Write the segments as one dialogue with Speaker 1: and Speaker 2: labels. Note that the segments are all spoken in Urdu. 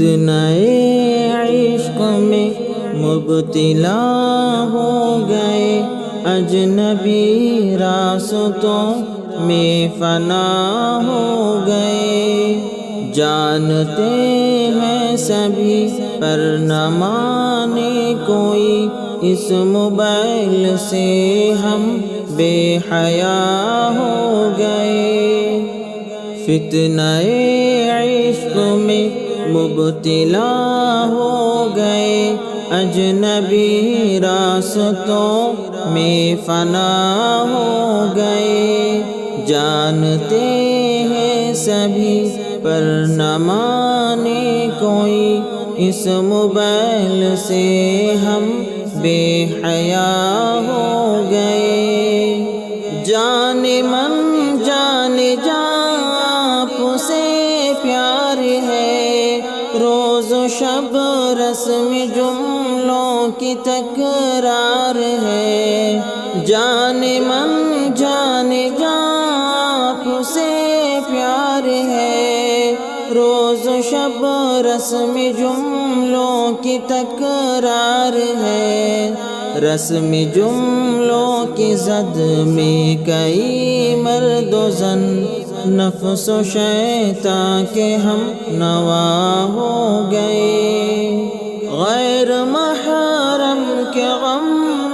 Speaker 1: فتنہ-ے-عشق میں مبتلا ہو گئے، اجنبی راستوں میں فنا ہو گئے، جانتے ہیں سبھی پر نہ مانے کوئی، اس موبائل سے ہم بے حیا ہو گئے۔ فتنہ-ے-عشق میں مبتلا ہو گئے، اجنبی راستوں میں فنا ہو گئے، جانتے ہیں سبھی پر نہ مانے کوئی، اس موبائل سے ہم بے حیا ہو گئے۔ جان من جان آپ سے پیار ہے، روز و شب رسم جملوں کی تکرار ہے، جان من جان آپ سے پیار ہے، روز و شب رسم جملوں کی تکرار ہے، رسم جملوں کی زد میں کئی مرد و زن، نفس و شیطان کے ہم نوا ہو گئے، غیر محرم کے غم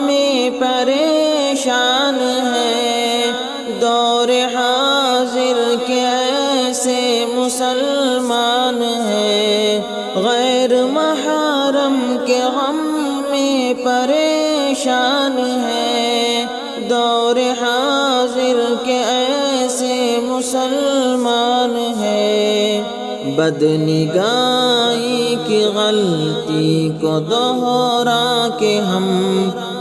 Speaker 1: میں پریشان ہیں، دور حاضر کے ایسے مسلمان ہیں، غیر محرم کے غم میں پریشان ہیں، دور حاضر کے ایسے مسلمان ہیں، بدنگاہی کی غلطی کو دوہرا کے ہم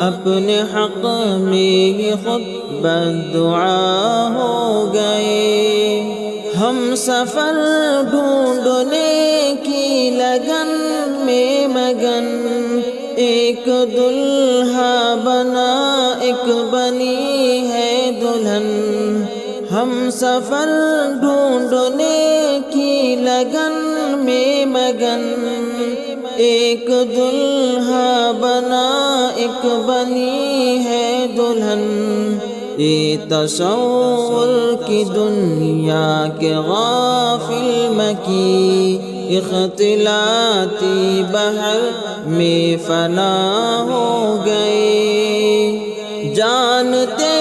Speaker 1: اپنے حق میں ہی خود بددعا ہو گئے، ہم سفر ڈھونڈنے کی لگن میں مگن، ایک دلہا بنا ایک بنی ہے دلہن، ہم سفر ڈھونڈنے کی لگن میں مگن، ایک دلہا بنا ایک بنی ہے دلہن، یہ تصور کی دنیا کے غافل مکی، اختلاطی بحر میں فنا ہو گئے، جانتے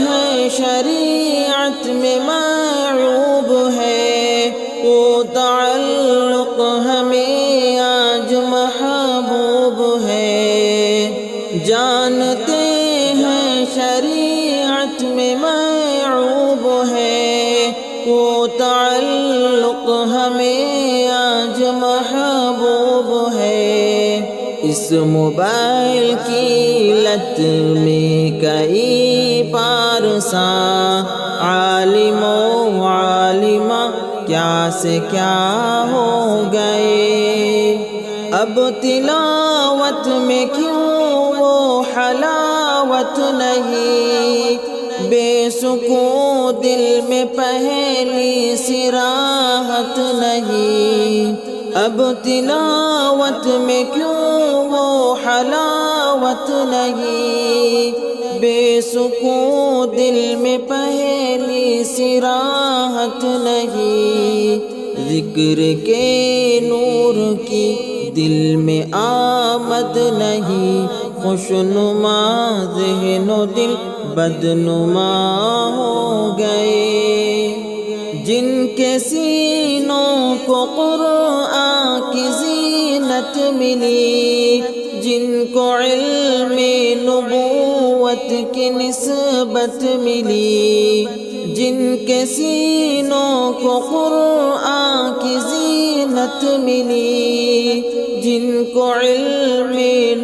Speaker 1: ہیں شریعت میں معیوب ہے، وہ تعلق ہمیں آج محبوب ہے، جانتے ہیں شریعت میں معیوب ہے، وہ تعلق ہمیں آج محبوب ہے، اس موبائل کی لت میں کئی پارساں عالم و عالمہ کیا سے کیا ہو گئے، اب تلاوت میں کیوں وہ حلاوت نہیں، بے سکون دل میں پہلی سی راحت نہیں، اب تلاوت میں کیوں وہ حلاوت نہیں، بے سکون دل میں پہلی سی راحت نہیں، ذکر کے نور کی دل میں آمد نہیں، خوشنما ذہن و دل بدنما ہو گئے، جن کے سینوں کو قرآن کی زینت ملی، جن کو علم نبوت کی نسبت ملی، جن کے سینوں کو قرآن کی زینت ملی، جن کو علم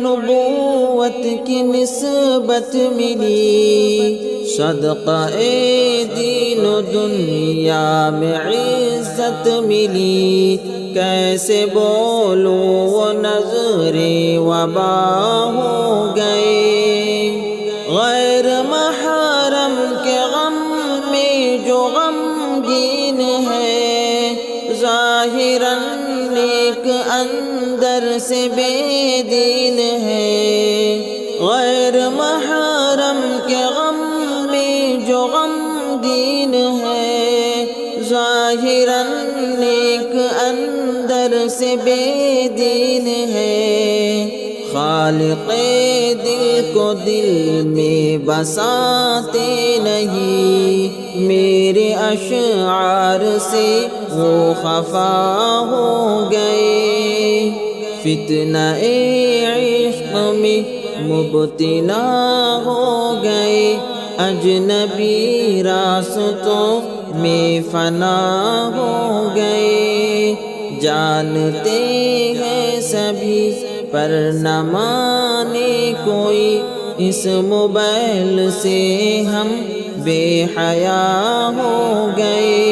Speaker 1: نبوت کی نسبت ملی، صدقہ دین و دنیا میں عز عزت ملی، کیسے بولوں وہ نظر وبا ہو گئے، غیر محرم کے غم میں جو غمگین ہے، ظاہراً نیک اندر سے بے دین ہے، غیر محرم کے غم میں جو غمگین ہے، ظاہراً نیک اندر سے بے دین ہے، خالق دل کو دل میں بساتے نہیں، میرے اشعار سے وہ خفا ہو گئے، فتنہ عشق میں مبتلا ہو گئے، اجنبی راستوں میں فنا ہو گئے، جانتے ہیں سبھی پر نہ مانے کوئی، اس موبائل سے ہم بے حیا ہو گئے،